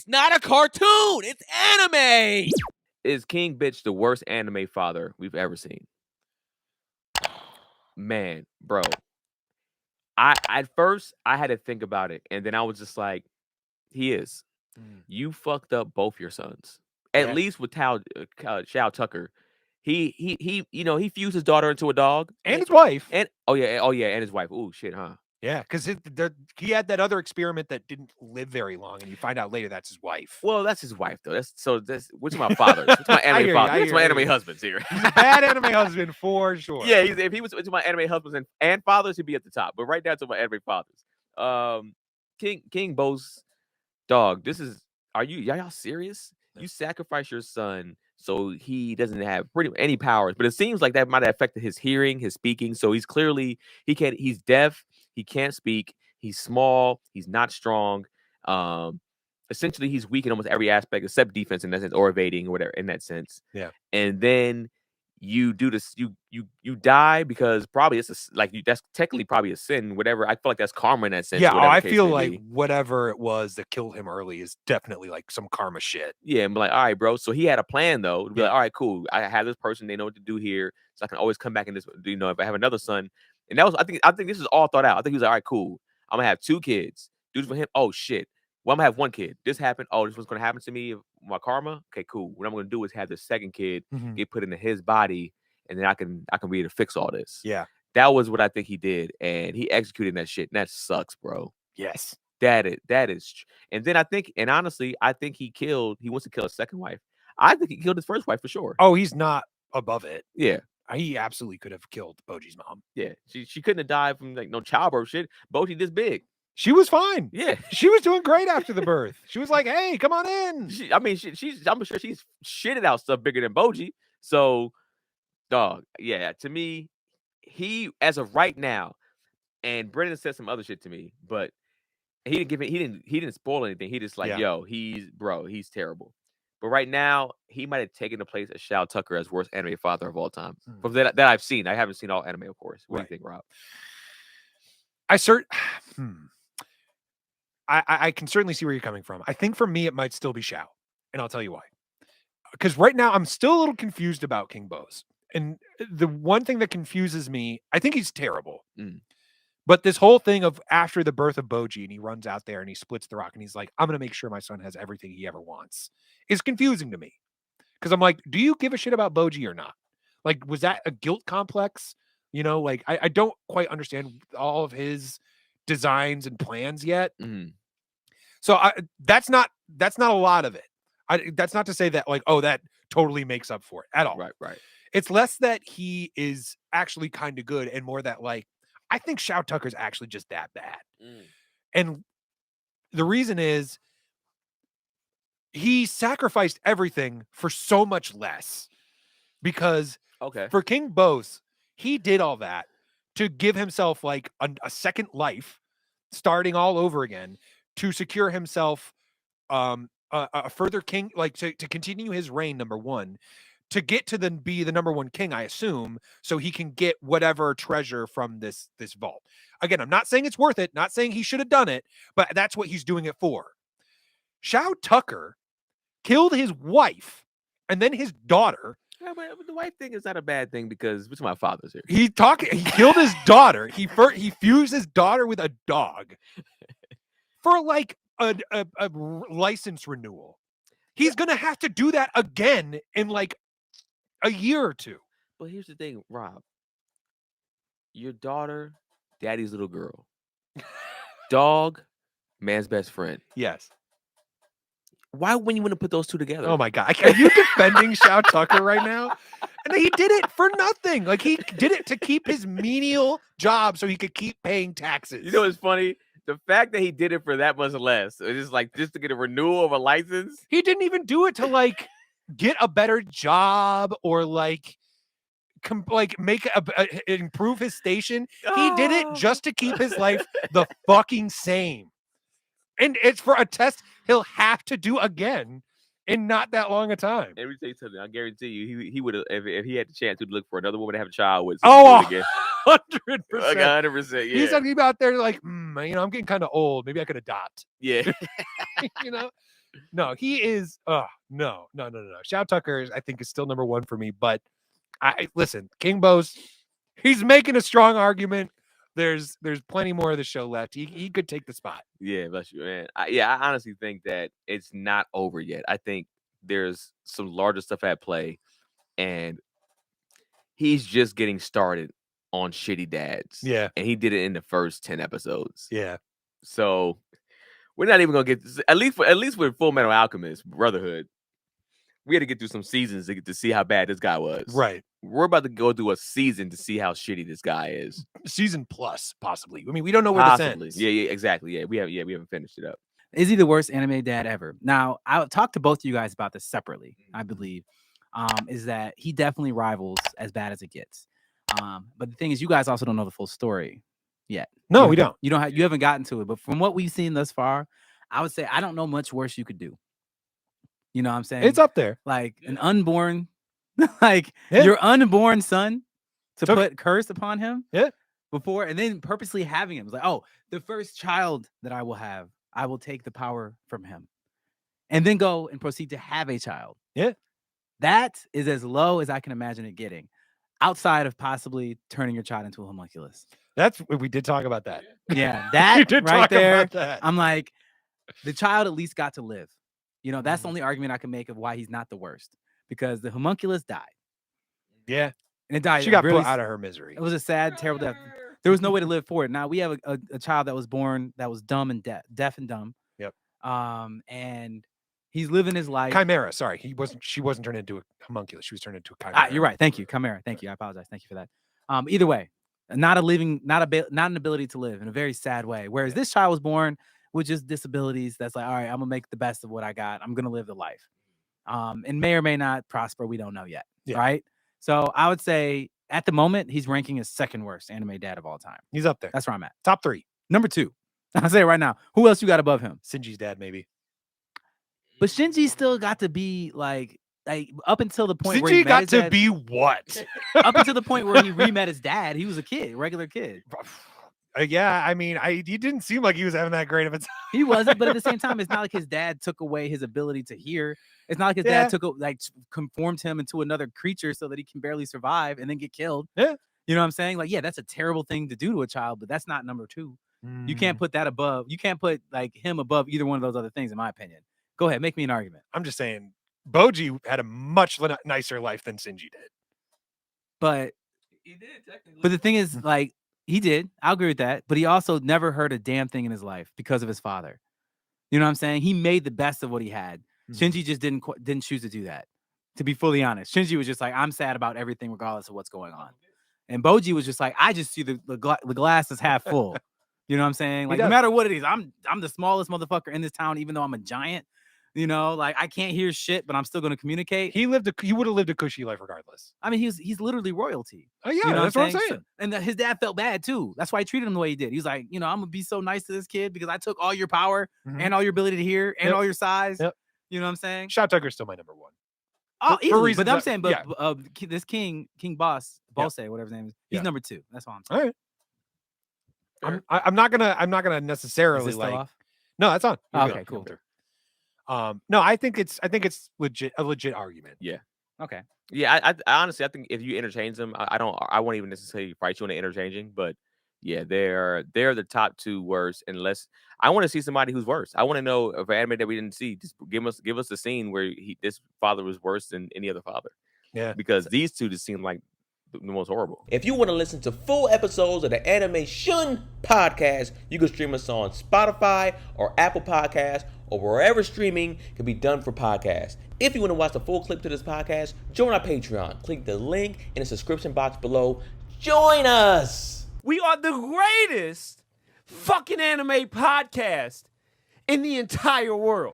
It's not a cartoon. It's anime. Is King Bitch the worst anime father we've ever seen? Man, bro. At first I had to think about it, and then I was just like, he is. You fucked up both your sons. At least with Shou Tucker. He fused his daughter into a dog. And his wife. And and his wife. Oh shit, huh? Yeah, because he had that other experiment that didn't live very long, and you find out later that's his wife. Well, that's his wife though. Which of my fathers? Which my anime fathers? Which my anime husbands here? He's a bad anime husband for sure. Yeah, if he was to my anime husbands and fathers, he'd be at the top. But right now, to my anime fathers, King Bosse, dog. Y'all serious? No. You sacrifice your son so he doesn't have any powers, but it seems like that might have affected his hearing, his speaking. So he's deaf. He can't speak. He's small. He's not strong. Essentially, he's weak in almost every aspect except defense in that sense, or evading, or whatever in that sense. Yeah. And then you do this. You die because probably that's technically probably a sin. Whatever. I feel like that's karma in that sense. Yeah. I feel like whatever it was that killed him early is definitely like some karma shit. Yeah. And be like, all right, bro. So he had a plan though. To be like, all right, cool. I have this person. They know what to do here, so I can always come back in this. If I have another son. And that was, I think this is all thought out. I think he was like, all right, cool. I'm gonna have 2 kids. Do this for him. Oh shit. Well, I'm gonna have 1 kid. This happened. Oh, this was gonna happen to me. My karma. Okay, cool. What I'm gonna do is have the second kid get put into his body, and then I can be able to fix all this. Yeah. That was what I think he did, and he executed that shit. And that sucks, bro. Yes. That is. And then honestly, I think he wants to kill a second wife. I think he killed his first wife for sure. Oh, he's not above it. Yeah. He absolutely could have killed Boji's mom. Yeah, she couldn't have died from like no childbirth shit. Boji this big. She was fine. Yeah, she was doing great after the birth. She was like, "Hey, come on in." I'm sure she's shitted out stuff bigger than Boji. So, dog, yeah, to me, he as of right now, and Brendan said some other shit to me, but he didn't spoil anything. He just like, yo, he's terrible. But right now, he might have taken the place of Shou Tucker as worst anime father of all time. From that I've seen. I haven't seen all anime, of course. What do you think, Rob? I can certainly see where you're coming from. I think for me, it might still be Shou, and I'll tell you why. Because right now, I'm still a little confused about King Bosse. And the one thing that confuses me, I think he's terrible. But this whole thing of after the birth of Boji, and he runs out there and he splits the rock and he's like, I'm going to make sure my son has everything he ever wants, is confusing to me. Because I'm like, do you give a shit about Boji or not? Like, was that a guilt complex? Like, I don't quite understand all of his designs and plans yet. So that's not a lot of it. That's not to say that like, oh, that totally makes up for it at all. Right. It's less that he is actually kind of good and more that like, I think Shou Tucker's actually just that bad. And the reason is he sacrificed everything for so much less. Because for King Bosse, he did all that to give himself like a second life, starting all over again, to secure himself a further king, like to continue his reign, number one, to get to then be the number 1 king, I assume, so he can get whatever treasure from this vault. Again, I'm not saying it's worth it, not saying he should have done it, but that's what he's doing it for. Shou Tucker killed his wife and then his daughter. Yeah, but the wife thing is not a bad thing because which of my fathers here? He killed his daughter. He fused his daughter with a dog for like a license renewal. He's gonna have to do that again in like a year or 2. But here's the thing, Rob. Your daughter, daddy's little girl. Dog, man's best friend. Yes. Why wouldn't you want to put those two together? Oh my God. Are you defending Shou Tucker right now? And he did it for nothing. Like he did it to keep his menial job so he could keep paying taxes. You know what's funny? The fact that he did it for that much less, it's just to get a renewal of a license. He didn't even do it to like get a better job or like make improve his station. He did it just to keep his life the fucking same. And it's for a test he'll have to do again in not that long a time. Let me tell you something. I guarantee you, he would have if he had the chance to look for another woman to have a child with. Oh, 100%. Like 100%. Yeah. He's talking about there like, I'm getting kind of old. Maybe I could adopt. Yeah. No, he is. No. Shou Tucker, I think, is still number one for me. But listen, King Bosse, he's making a strong argument. There's plenty more of the show left. He could take the spot. Yeah, bless you, man. I honestly think that it's not over yet. I think there's some larger stuff at play, and he's just getting started on Shitty Dads. Yeah. And he did it in the first 10 episodes. Yeah. So we're not even gonna get at least with Full Metal Alchemist Brotherhood. We had to get through some seasons to get to see how bad this guy was. Right. We're about to go through a season to see how shitty this guy is. Season plus, possibly. I mean, we don't know where this ends. Yeah, exactly. Yeah, we haven't finished it up. Is he the worst anime dad ever? Now, I'll talk to both of you guys about this separately, I believe. Is that he definitely rivals as bad as it gets. But the thing is, you guys also don't know the full story yet. No, we don't. You haven't gotten to it. But from what we've seen thus far, I would say I don't know much worse you could do. You know what I'm saying? It's up there. Like an unborn, your unborn son to put curse upon him. Yeah. Before and then purposely having him. It's like, oh, the first child that I will have, I will take the power from him. And then go and proceed to have a child. Yeah. That is as low as I can imagine it getting. Outside of possibly turning your child into a homunculus. We did talk about that. Yeah. That did right talk there. About that. I'm like, the child at least got to live. You know, that's the only argument I can make of why he's not the worst. Because the homunculus died. Yeah. And it died. She got put out of her misery. It was a sad, terrible death. There was no way to live for it. Now we have a child that was born that was dumb and deaf and dumb. Yep. And he's living his life. Chimera. Sorry, she wasn't turned into a homunculus. She was turned into a chimera. You're right. Thank you, chimera. Thank you. I apologize. Thank you for that. Either way, not an ability to live in a very sad way. Whereas this child was born with just disabilities. That's like, all right, I'm gonna make the best of what I got. I'm gonna live the life. And may or may not prosper. We don't know yet. Yeah. Right. So I would say at the moment he's ranking as second worst anime dad of all time. He's up there. That's where I'm at. Top 3. Number 2. I'll say it right now. Who else you got above him? Shinji's dad, maybe. But Shinji still got to be like up until the point where he got to be what? Up until the point where he re-met his dad, he was a kid, regular kid. Yeah, I mean, he didn't seem like he was having that great of a time. He wasn't, but at the same time, it's not like his dad took away his ability to hear. It's not like his dad conformed him into another creature so that he can barely survive and then get killed. Yeah. You know what I'm saying? Like, yeah, that's a terrible thing to do to a child, but that's not number 2. You can't put that above. You can't put like him above either one of those other things, in my opinion. Go ahead, make me an argument. I'm just saying, Boji had a much nicer life than Shinji did. But he did technically. But the thing is, like, he did. I'll agree with that. But he also never heard a damn thing in his life because of his father. You know what I'm saying? He made the best of what he had. Shinji just didn't choose to do that. To be fully honest, Shinji was just like, I'm sad about everything regardless of what's going on. And Boji was just like, I just see the glass is half full. You know what I'm saying? Like, no matter what it is, I'm the smallest motherfucker in this town, even though I'm a giant. You know, like I can't hear shit, but I'm still going to communicate. He would have lived a cushy life regardless. I mean, he's literally royalty. Oh yeah, you know that's what I'm saying. So, and his dad felt bad too. That's why he treated him the way he did. He's like, you know, I'm gonna be so nice to this kid because I took all your power and all your ability to hear and all your size. Yep. You know what I'm saying? Shou Tucker's still my number 1. Oh, easily. But I'm saying, this King Bosse, whatever his name is, he's number 2. That's all I'm saying. All right. I'm not gonna necessarily is this still off? No, that's on. Okay, cool. No, I think it's a legit argument. Yeah. Okay. Yeah, I honestly, I think if you interchange them, I won't even necessarily fight you on the interchanging, but yeah, they're the top 2 worst. Unless I want to see somebody who's worse. I want to know if an anime that we didn't see, just give us a scene where this father was worse than any other father. Yeah, because these 2 just seem like the most horrible. If you want to listen to full episodes of the Animeshun podcast, you can stream us on Spotify or Apple Podcasts or wherever streaming can be done for podcasts. If you want to watch the full clip to this podcast, join our Patreon. Click the link in the description box below. Join us! We are the greatest fucking anime podcast in the entire world.